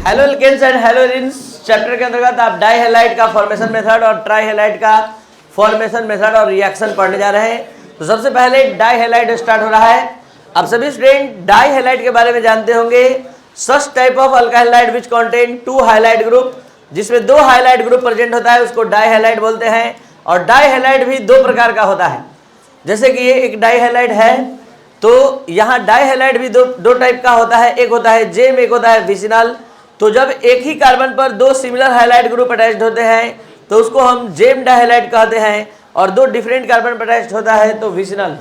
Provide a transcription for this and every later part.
Halo alkanes and हेलोइन्स chapter के अंतर्गत आप डाई हैलाइड का फॉर्मेशन मेथड और ट्राई हैलाइड का फॉर्मेशन मेथड और रिएक्शन पढ़ने जा रहे हैं। तो सबसे पहले डाई हैलाइड स्टार्ट हो रहा है। आप सभी स्टूडेंट डाई हैलाइड के बारे में जानते होंगे। Such type of alkyl halide which contain two highlight group, जिसमें दो हाइलाइट ग्रुप प्रेजेंट होता है उसको डाई हैलाइड बोलते हैं। और डाई हैलाइड भी दो प्रकार का होता है, जैसे कि ये एक डाई हैलाइड है, तो यहाँ डाई हैलाइड भी दो टाइप का होता है, एक होता है जेम, एक होता है विसिनल। तो जब एक ही कार्बन पर दो सिमिलर हाइलाइट ग्रुप अटैच्ड होते हैं तो उसको हम जेम डाइहाइलाइड कहते हैं, और दो डिफरेंट कार्बन पर अटैच्ड होता है तो विसिनल।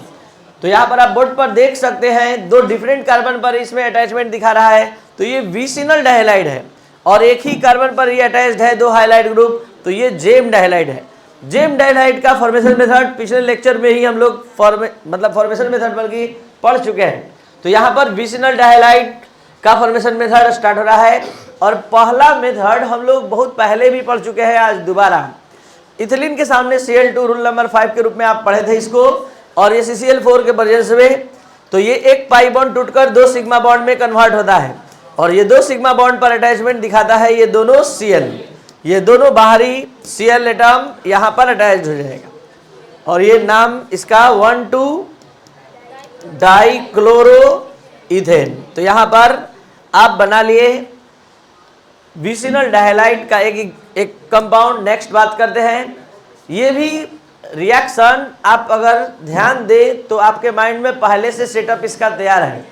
तो यहाँ पर आप बोर्ड पर देख सकते हैं दो डिफरेंट कार्बन पर इसमें अटैचमेंट दिखा रहा है, तो ये विसिनल डाइहाइलाइड है। और एक ही कार्बन पर ये अटैच्ड है दो हाइलाइट ग्रुप, तो ये जेम डाइहाइलाइड है। जेम डाइहाइलाइड का फॉर्मेशन मेथड पिछले लेक्चर में ही हम लोग फॉर्मेशन मेथड बल्कि पढ़ चुके हैं। तो यहाँ पर विसिनल डाइहाइलाइड का फॉर्मेशन मेथड स्टार्ट हो रहा है। और पहला मेथड हम लोग बहुत पहले भी पढ़ चुके हैं, आज दोबारा इथिलीन के सामने Cl2 रूल नंबर 5 के रूप में आप पढ़े थे इसको, और ये CCl4 के प्रेजेंस में, तो ये एक पाई बॉन्ड टूटकर दो सिग्मा बॉन्ड में कन्वर्ट होता है, और ये दो सिग्मा बॉन्ड पर अटैचमेंट दिखाता है ये दोनों Cl, ये दोनों बाहरी Cl एटम यहाँ पर अटैच हो जाएगा, और ये नाम इसका 1,2 डाइक्लोरोइथेन। तो यहाँ पर आप बना लिए विसिनल डाइहाइलाइड का एक कंपाउंड। नेक्स्ट बात करते हैं, ये भी रिएक्शन आप अगर ध्यान दें तो आपके माइंड में पहले से सेटअप इसका तैयार है।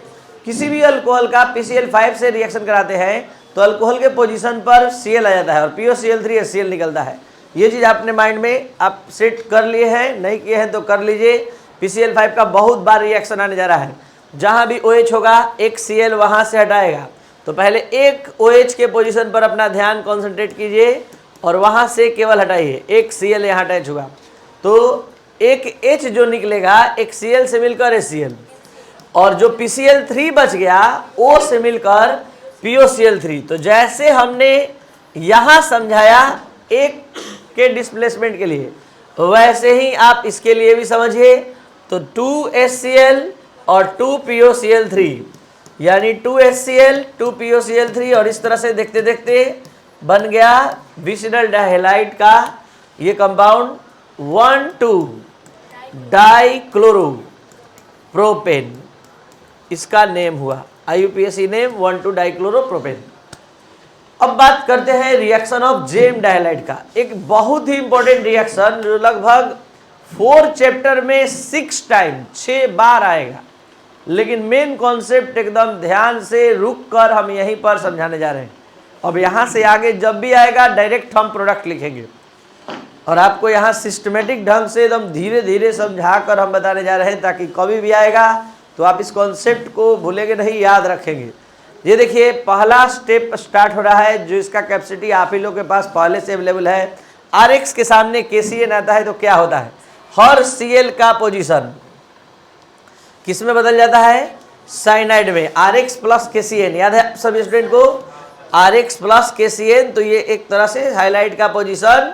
किसी भी अल्कोहल का PCl5 से रिएक्शन कराते हैं तो अल्कोहल के पोजीशन पर Cl आ जाता है और POCl3 HCl निकलता है। ये चीज़ आपने माइंड में आप सेट कर लिए हैं, नहीं किए हैं तो कर लीजिए। PCl5 का बहुत बार रिएक्शन आने जा रहा है, जहाँ भी OH होगा एक Cl वहाँ से हटाएगा, तो पहले एक OH के पोजीशन पर अपना ध्यान कॉन्सेंट्रेट कीजिए और वहाँ से केवल हटाइए, एक Cl यहाँ अटैच होगा, तो एक H जो निकलेगा एक Cl से मिलकर HCl, और जो PCl3 बच गया O से मिलकर POCl3। तो जैसे हमने यहाँ समझाया एक के डिस्प्लेसमेंट के लिए, वैसे ही आप इसके लिए भी समझिए। तो 2 HCl और 2 POCl3 यानी 2 HCl 2 POCl3, और इस तरह से देखते देखते बन गया विसिनल डाइहाइलाइड का ये कंपाउंड 1,2 डाइक्लोरोप्रोपेन, इसका नेम हुआ IUPAC नेम 1,2 डाइक्लोरोप्रोपेन। अब बात करते हैं रिएक्शन ऑफ जेम डाइहाइलाइड का, एक बहुत ही इंपॉर्टेंट रिएक्शन जो लगभग 4 चैप्टर में 6 बार आएगा, लेकिन मेन कॉन्सेप्ट एकदम ध्यान से रुक कर हम यहीं पर समझाने जा रहे हैं। अब यहाँ से आगे जब भी आएगा डायरेक्ट हम प्रोडक्ट लिखेंगे, और आपको यहाँ सिस्टमेटिक ढंग से एकदम धीरे धीरे समझा कर हम बताने जा रहे हैं, ताकि कभी भी आएगा तो आप इस कॉन्सेप्ट को भूलेंगे नहीं, याद रखेंगे। ये देखिए पहला स्टेप स्टार्ट हो रहा है, जो इसका कैपेसिटी आप ही लोग के पास पहले से अवेलेबल है। RX के सामने KCN आता है तो क्या होता है, हर Cl का पोजीशन किस में बदल जाता है, साइनाइड में। RX प्लस KCN याद है सभी स्टूडेंट को, RX प्लस KCN, तो ये एक तरह से हाइलाइट का पोजीशन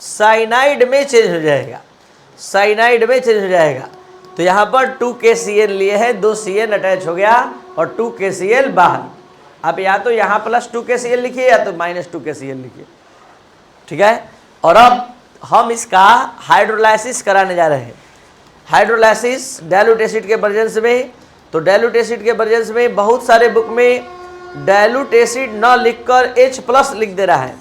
साइनाइड में चेंज हो जाएगा, साइनाइड में चेंज हो जाएगा। तो यहाँ पर 2 KCN लिए हैं, 2 CN अटैच हो गया और 2 KCl बाहर। आप या तो यहाँ प्लस 2 KCl लिखिए या तो -2 KCl लिखिए, ठीक है। और अब हम इसका हाइड्रोलाइसिस कराने जा रहे हैं। हाइड्रोलाइसिस डाइल्यूट एसिड के प्रेजेंस में, तो डाइल्यूट एसिड के प्रेजेंस में बहुत सारे बुक में डाइल्यूट एसिड न लिखकर H+ लिख दे रहा है,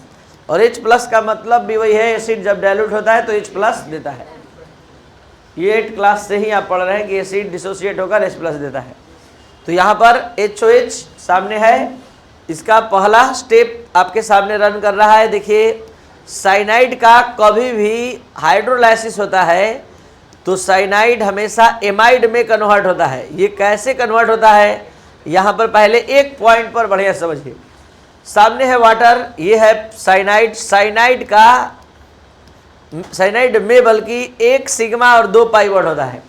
और H+ का मतलब भी वही है, एसिड जब डाइल्यूट होता है तो H+ देता है। ये 8 क्लास से ही आप पढ़ रहे हैं कि एसिड डिसोसिएट होकर H+ देता है। तो यहाँ पर HOH सामने है, इसका पहला स्टेप आपके सामने रन कर रहा है। देखिए साइनाइड का कभी भी हाइड्रोलाइसिस होता है तो साइनाइड हमेशा एमाइड में कन्वर्ट होता है। ये कैसे कन्वर्ट होता है, यहाँ पर पहले एक पॉइंट पर बढ़िया समझिए। सामने है वाटर, ये है साइनाइड। साइनाइड में बल्कि एक सिग्मा और 2 पाई बॉन्ड होता है।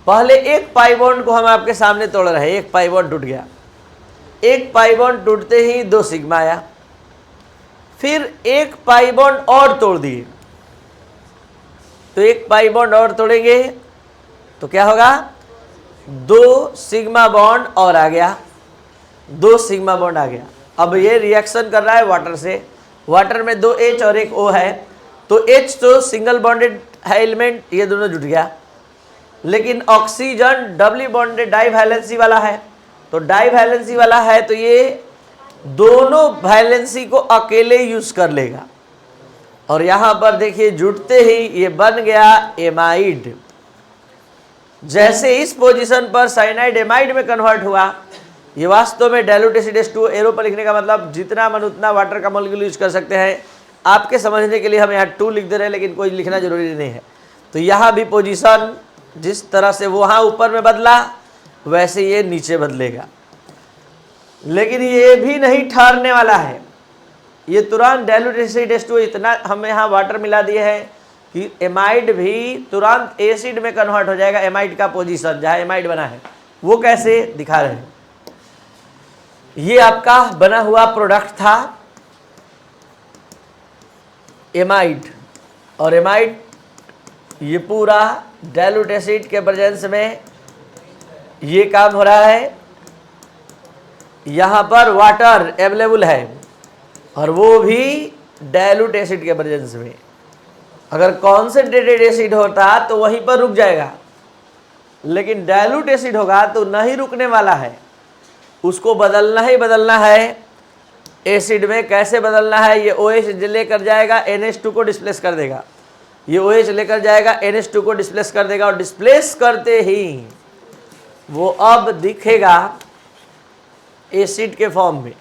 पहले एक पाई बॉन्ड को हम आपके सामने तोड़ रहे हैं, एक पाई बॉन्ड टूट गया, एक पाई बॉन्ड टूटते ही 2 सिग्मा आया, फिर एक पाई बॉन्ड और तोड़ दिए, तो एक पाई बॉन्ड और तोड़ेंगे तो क्या होगा, 2 सिग्मा बॉन्ड और आ गया, 2 सिग्मा बॉन्ड आ गया। अब ये रिएक्शन कर रहा है वाटर से, वाटर में 2 H और एक O है, तो H तो सिंगल बॉन्डेड है एलिमेंट, ये दोनों जुट गया, लेकिन oxygen doubly bonded divalency वाला है, तो डाई वैलेंसी वाला है तो ये दोनों वैलेंसी को अकेले यूज कर लेगा, और यहां पर देखिए जुटते ही ये बन गया एमाइड। जैसे इस पोजीशन पर साइनाइड एमाइड में कन्वर्ट हुआ, ये वास्तव में डाइल्यूट एसिड H2O, एरो पर लिखने का मतलब जितना मन उतना वाटर का मॉलिक्यूल यूज कर सकते हैं। आपके समझने के लिए हम यहाँ 2 लिख दे रहे हैं, लेकिन कोई लिखना जरूरी नहीं है। तो यहाँ भी पोजीशन जिस तरह से वहाँ ऊपर में बदला वैसे ये नीचे बदलेगा, लेकिन ये भी नहीं ठहरने वाला है, ये तुरंत डाइल्यूट एसिड H2O, इतना हम यहाँ वाटर मिला दिए हैं कि एमाइड भी तुरंत एसिड में कन्वर्ट हो जाएगा। एमाइड का पोजीशन जहाँ एमाइड बना है वो कैसे दिखा रहे हैं, ये आपका बना हुआ प्रोडक्ट था एमाइड, और एमाइड ये पूरा डाइल्यूट एसिड के प्रेजेंस में ये काम हो रहा है। यहाँ पर वाटर अवेलेबल है और वो भी डाइल्यूट एसिड के प्रेजेंस में। अगर कॉन्सेंट्रेटेड एसिड होता तो वहीं पर रुक जाएगा, लेकिन डाइल्यूट एसिड होगा तो नहीं रुकने वाला है, उसको बदलना ही बदलना है एसिड में। कैसे बदलना है, ये OH लेकर जाएगा, NH2 को डिस्प्लेस कर देगा, ये OH लेकर जाएगा, NH2 को डिस्प्लेस कर देगा, और डिस्प्लेस करते ही वो अब दिखेगा एसिड के फॉर्म में।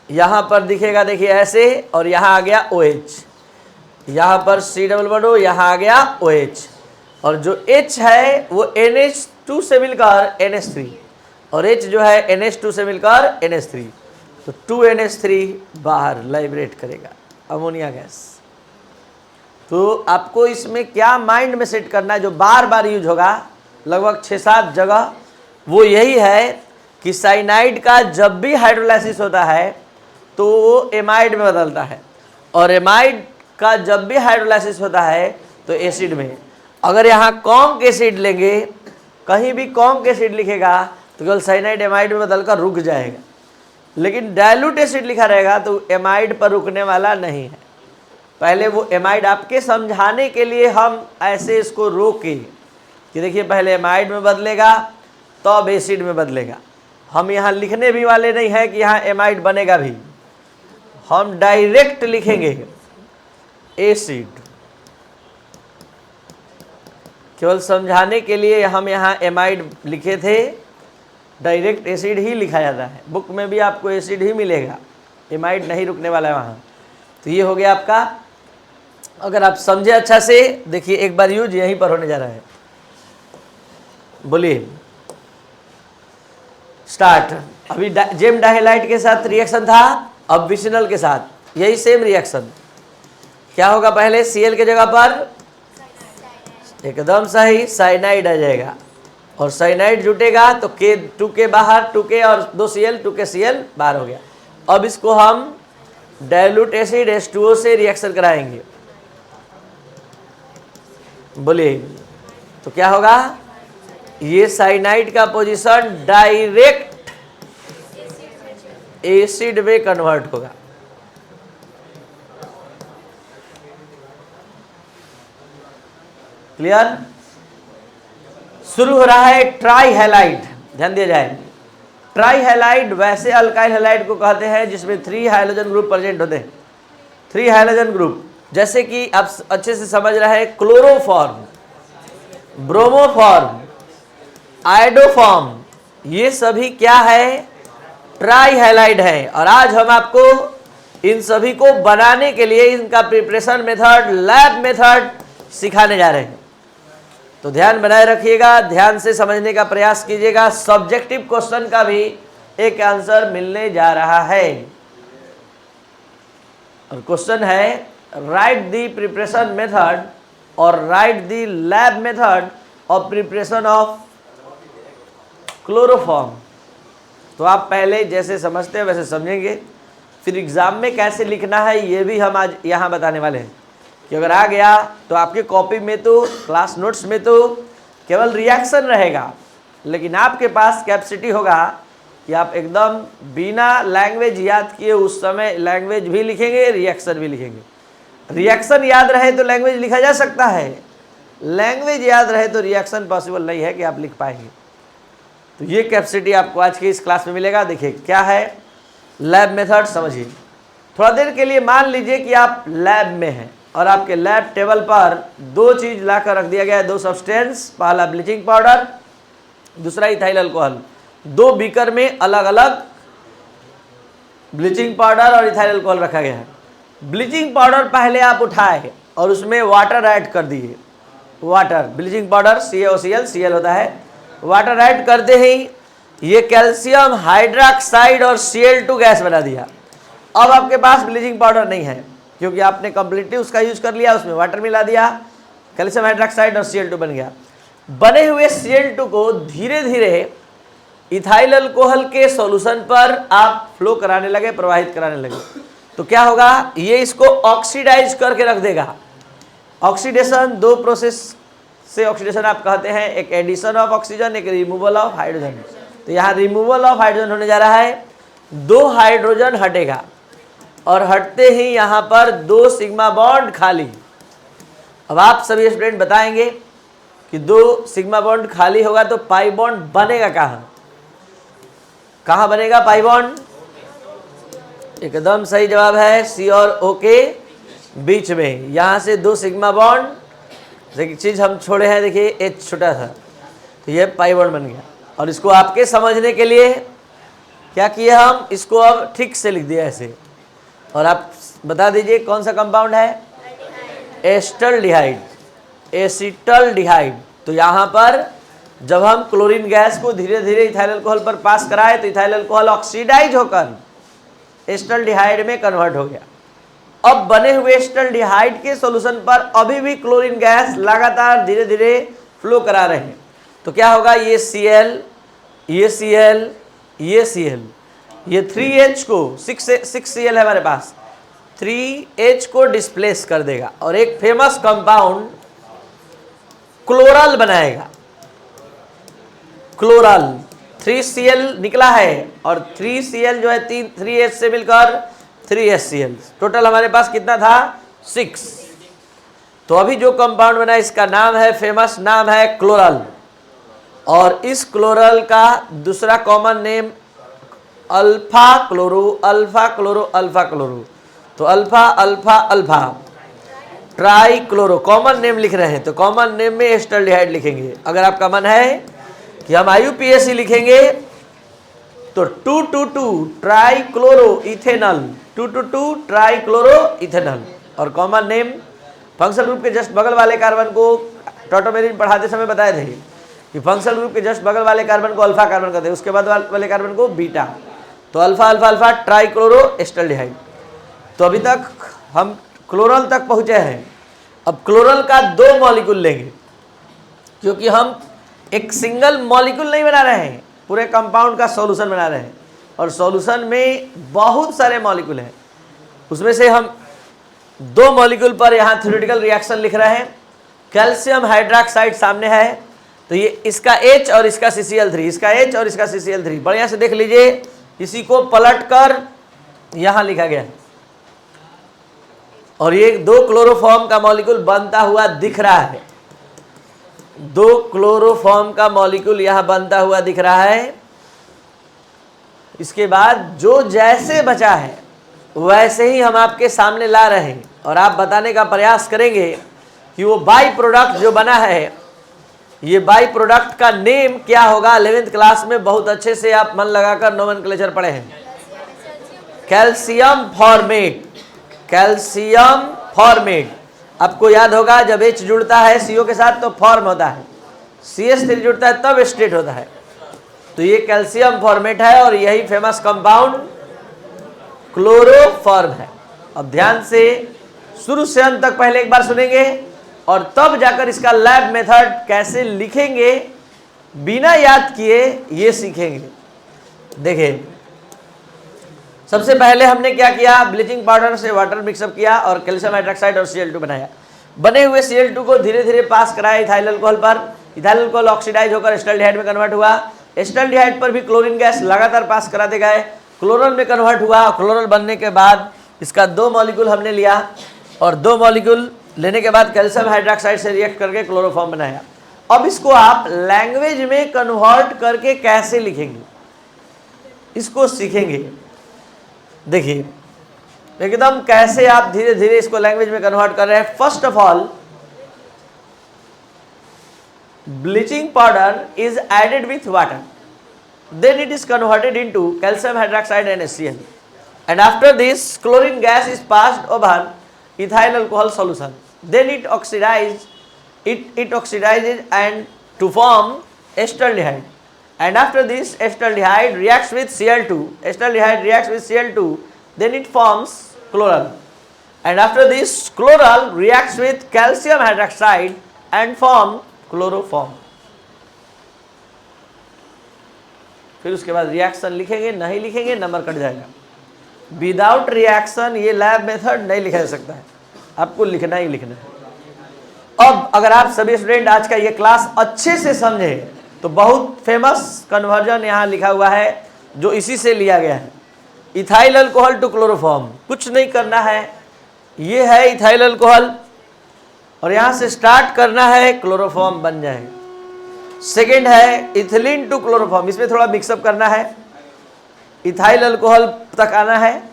यहां पर दिखेगा देखिए ऐसे, और यहां आ गया OH, यहां पर C++O, यहां आ गया OH, और जो H है वो NH2 से मिलकर NH3, और H जो है NH2 से मिलकर NH3, तो 2NH3 बाहर लाइब्रेट करेगा अमोनिया गैस। तो आपको इसमें क्या माइंड में सेट करना है, जो बार बार यूज होगा लगभग 6-7 जगह, वो यही है कि साइनाइड का जब भी हाइड्रोलाइसिस होता है तो वो एमाइड में बदलता है, और एमाइड का जब भी हाइड्रोलाइसिस होता है तो एसिड में। अगर यहाँ कॉन्क एसिड लेंगे, कहीं भी कॉन्क एसिड लिखेगा तो केवल साइनाइड एमाइड में बदलकर रुक जाएगा, लेकिन डाइल्यूट एसिड लिखा रहेगा तो एमाइड पर रुकने वाला नहीं है। पहले वो एमाइड आपके समझाने के लिए हम ऐसे इसको रोके कि देखिए पहले एमाइड में बदलेगा तब एसिड में बदलेगा। हम यहाँ लिखने भी वाले नहीं हैं कि यहाँ एमाइड बनेगा भी, हम डायरेक्ट लिखेंगे एसिड। केवल समझाने के लिए हम यहाँ एमाइड लिखे थे, डायरेक्ट एसिड ही लिखा जाता है, बुक में भी आपको एसिड ही मिलेगा, एमाइड नहीं रुकने वाला है वहाँ। तो ये हो गया आपका, अगर आप समझे अच्छा से देखिए, एक बार यूज यहीं पर होने जा रहा है। बोलिए स्टार्ट। अभी जेम डाइहाइलाइट के साथ रिएक्शन था, अब विसिनल के साथ यही सेम रिएक्शन। क्या होगा, पहले Cl के जगह पर एकदम सही साइनाइड आ जाएगा, और साइनाइड जुटेगा तो K2K बाहर, 2K और 2Cl, 2KCl बाहर हो गया। अब इसको हम डाइल्यूट एसिड H2O से रिएक्शन कराएंगे। बोलिए तो क्या होगा, ये साइनाइड का पोजीशन डायरेक्ट एसिड में कन्वर्ट होगा। क्लियर? शुरू हो रहा है ट्राइहैलाइड, ध्यान दिया जाए। ट्राइहैलाइड वैसे अल्काइल हैलाइड को कहते हैं जिसमें 3 हाइड्रोजन ग्रुप प्रेजेंट होते हैं। 3 हाइड्रोजन ग्रुप, जैसे कि आप अच्छे से समझ रहे हैं, क्लोरोफॉर्म, ब्रोमोफॉर्म, आयोडोफॉर्म, ये सभी क्या है, ट्राइहैलाइड है। और आज हम आपको इन सभी को बनाने के लिए इनका प्रिपरेशन मेथड, लैब मेथड सिखाने जा रहे हैं। तो ध्यान बनाए रखिएगा, ध्यान से समझने का प्रयास कीजिएगा। सब्जेक्टिव क्वेश्चन का भी एक आंसर मिलने जा रहा है, और क्वेश्चन है राइट द प्रिपरेशन मेथड और right the lab method of preparation of chloroform. तो आप पहले जैसे समझते हैं वैसे समझेंगे, फिर एग्जाम में कैसे लिखना है ये भी हम आज यहाँ बताने वाले हैं। कि अगर आ गया तो आपके कॉपी में तो, क्लास नोट्स में तो केवल रिएक्शन रहेगा, लेकिन आपके पास कैपेसिटी होगा कि आप एकदम बिना लैंग्वेज याद किए उस समय लैंग्वेज भी लिखेंगे, रिएक्शन भी लिखेंगे। रिएक्शन याद रहे तो लैंग्वेज लिखा जा सकता है, लैंग्वेज याद रहे तो रिएक्शन पॉसिबल नहीं है कि आप लिख पाएंगे। तो ये कैपेसिटी आपको आज की इस क्लास में मिलेगा। देखिए क्या है लैब मेथड, समझिए। थोड़ा देर के लिए मान लीजिए कि आप लैब में हैं और आपके लैब टेबल पर दो चीज़ लाकर रख दिया गया है, दो सब्सटेंस, पहला ब्लीचिंग पाउडर, दूसरा इथाइल अल्कोहल। दो बीकर में अलग अलग ब्लीचिंग पाउडर और इथाइल अल्कोहल रखा गया है। ब्लीचिंग पाउडर पहले आप उठाए और उसमें वाटर ऐड कर दिए। Water, bleaching powder CaOCl, Cl होता है। वाटर ऐड करते ही ये कैल्शियम हाइड्रोक्साइड और Cl2 गैस बना दिया। अब आपके पास ब्लीचिंग पाउडर नहीं है क्योंकि आपने कंप्लीटली उसका यूज कर लिया, उसमें वाटर मिला दिया, कैल्शियम हाइड्रोक्साइड और Cl2 बन गया। बने हुए Cl2 को धीरे धीरे इथाइल अल्कोहल के सॉल्यूशन पर आप फ्लो कराने लगे, प्रवाहित कराने लगे, तो क्या होगा, ये इसको ऑक्सीडाइज करके रख देगा। ऑक्सीडेशन, दो प्रोसेस से ऑक्सीडेशन आप कहते हैं, एक एडिशन ऑफ ऑक्सीजन, एक रिमूवल ऑफ हाइड्रोजन। तो यहाँ रिमूवल ऑफ हाइड्रोजन होने जा रहा है, दो हाइड्रोजन हटेगा और हटते ही यहाँ पर दो सिग्मा बॉन्ड खाली। अब आप सभी स्टूडेंट बताएंगे कि दो सिग्मा बॉन्ड खाली होगा तो पाई बॉन्ड बनेगा कहाँ, कहाँ बनेगा पाई बॉन्ड? एकदम सही जवाब है, C और O के बीच में। यहाँ से दो सिग्मा बॉन्ड, एक चीज़ हम छोड़े हैं, देखिए H छोटा था, तो ये पाई बॉन्ड बन गया। और इसको आपके समझने के लिए क्या किए हम, इसको अब ठीक से लिख दिया ऐसे। और आप बता दीजिए कौन सा कंपाउंड है, एस्टल्डिहाइड, एसिटल्डिहाइड। तो यहाँ पर जब हम क्लोरीन गैस को धीरे धीरे इथाइल अल्कोहल पर पास कराए तो इथाइल अल्कोहल ऑक्सीडाइज होकर एस्टल्डिहाइड में कन्वर्ट हो गया। अब बने हुए एस्टल्डिहाइड के सॉल्यूशन पर अभी भी क्लोरीन गैस लगातार धीरे धीरे फ्लो करा रहे हैं, तो क्या होगा, ये Cl, ये Cl, ये Cl, ये 3H को 6Cl है हमारे पास, 3H को डिस्प्लेस कर देगा और एक फेमस कंपाउंड क्लोरल बनाएगा। क्लोरल 3Cl निकला है और 3Cl जो है 3H से मिलकर 3HCl, टोटल हमारे पास कितना था, 6। तो अभी जो कंपाउंड बना इसका नाम है, फेमस नाम है क्लोरल। और इस क्लोरल का दूसरा common name alpha chloro, alpha chloro, alpha chloro. तो alpha alpha alpha trichloro common name लिख रहे हैं, तो कॉमन नेम में एस्टल्डिहाइड लिखेंगे। अगर आपका मन है कि हम IUPAC लिखेंगे तो 222 try chloro ethanol, 222 try chloro ethanol. और कॉमन नेम फंक्शनल ग्रुप के जस्ट बगल वाले कार्बन को टॉटोमेरिन पढ़ाते समय बताए थे कि फंक्शनल ग्रुप के जस्ट बगल वाले कार्बन को अल्फा कार्बन कहते हैं, उसके बाद वाले कार्बन को बीटा। तो alpha alpha alpha try chloro acetaldehyde. तो अभी तक हम क्लोरल तक पहुंचे हैं। अब क्लोरल का दो मॉलिक्यूल लेंगे क्योंकि हम एक सिंगल मॉलिक्यूल नहीं बना रहे हैं, पूरे कंपाउंड का सॉल्यूशन बना रहे हैं और सॉल्यूशन में बहुत सारे मॉलिक्यूल हैं। उसमें से हम दो मॉलिक्यूल पर यहाँ थ्योरेटिकल रिएक्शन लिख रहे हैं। कैल्शियम हाइड्रोक्साइड सामने है, तो ये इसका H और इसका CCl3, इसका H और इसका CCl3 बढ़िया से देख लीजिए। इसी को पलट कर यहाँ लिखा गया है और ये दो क्लोरोफॉर्म का मॉलिक्यूल बनता हुआ दिख रहा है, दो क्लोरोफॉर्म का मॉलिक्यूल यहाँ बनता हुआ दिख रहा है। इसके बाद जो जैसे बचा है वैसे ही हम आपके सामने ला रहे हैं और आप बताने का प्रयास करेंगे कि वो बाई प्रोडक्ट जो बना है, ये बाई प्रोडक्ट का नेम क्या होगा। 11th क्लास में बहुत अच्छे से आप मन लगाकर नोमेनक्लेचर पढ़े हैं। कैल्शियम फॉर्मेट, कैल्शियम फॉर्मेट आपको याद होगा, जब H जुड़ता है CO के साथ तो फॉर्म होता है, CH3 जुड़ता है तब स्टेट होता है। तो ये कैल्शियम फॉर्मेट है और यही फेमस कंपाउंड क्लोरोफॉर्म है। अब ध्यान से शुरू से अंत तक पहले एक बार सुनेंगे और तब जाकर इसका लैब मेथड कैसे लिखेंगे बिना याद किए ये सीखेंगे। देखिए सबसे पहले हमने क्या किया, ब्लीचिंग पाउडर से वाटर मिक्सअप किया और कैल्शियम हाइड्रोक्साइड और Cl2 बनाया। बने हुए Cl2 को धीरे धीरे पास कराया इथाइल अल्कोहल पर। इथाइल अल्कोहल ऑक्सीडाइज होकर एसिटाल्डिहाइड में कन्वर्ट हुआ। एसिटाल्डिहाइड पर भी क्लोरीन गैस लगातार पास कराते गए, क्लोरल में कन्वर्ट हुआ। क्लोरल बनने के बाद इसका 2 मॉलिक्यूल हमने लिया और 2 मॉलिक्यूल लेने के बाद कैल्शियम हाइड्रोक्साइड से रिएक्ट करके क्लोरोफॉर्म बनाया। अब इसको आप लैंग्वेज में कन्वर्ट करके कैसे लिखेंगे, इसको सीखेंगे। देखिए एकदम कैसे आप धीरे धीरे इसको लैंग्वेज में कन्वर्ट कर रहे हैं। First of all, bleaching powder is added with water, then it is converted into calcium hydroxide and HCl, and after this chlorine gas is passed over ethyl alcohol solution, then it oxidizes and to form acetaldehyde, and after this acetaldehyde reacts with Cl2, then it forms chloral, and after this chloral reacts with calcium hydroxide and form chloroform. फिर उसके बाद reaction लिखेंगे, नहीं लिखेंगे number cut जाएगा। Without reaction ये lab method नहीं लिखा जा सकता है, आपको लिखना ही लिखना है। अब अगर आप सभी स्टूडेंट आज का ये क्लास अच्छे से समझे तो बहुत फेमस कन्वर्जन यहाँ लिखा हुआ है जो इसी से लिया गया है। इथाइल अल्कोहल टू क्लोरोफॉर्म, कुछ नहीं करना है, ये है इथाइल अल्कोहल और यहां से स्टार्ट करना है, क्लोरोफॉर्म बन जाएगा। सेकेंड है इथिलीन टू क्लोरोफॉर्म, इसमें थोड़ा मिक्सअप करना है, इथाइल अल्कोहल तक आना है,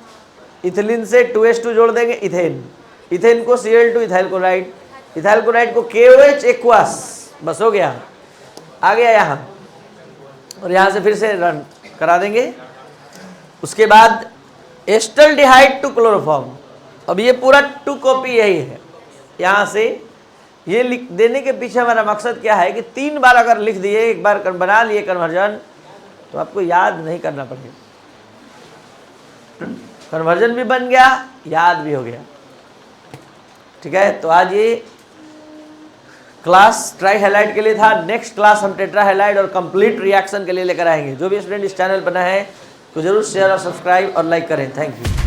इथिलीन से 2H2 जोड़ देंगे, इथेन को Cl2 इथाइल क्लोराइड को KOH एक्वस, बस हो गया, आ गया यहाँ और यहाँ से फिर से रन करा देंगे। उसके बाद एसिटाल्डिहाइड टू क्लोरोफॉर्म, अब ये पूरा 2 कॉपी यही है। यहाँ से ये लिख देने के पीछे हमारा मकसद क्या है कि 3 बार अगर लिख दिए, एक बार बना लिए कन्वर्जन, तो आपको याद नहीं करना पड़ेगा। कन्वर्जन भी बन गया, याद भी हो गया। ठीक है, तो आज ये क्लास ट्राई हैलाइड के लिए था। नेक्स्ट क्लास हम टेट्रा हैलाइड और कंप्लीट रिएक्शन के लिए लेकर आएंगे। जो भी स्टूडेंट इस चैनल पर नए हैं तो जरूर शेयर और सब्सक्राइब और लाइक करें। Thank you.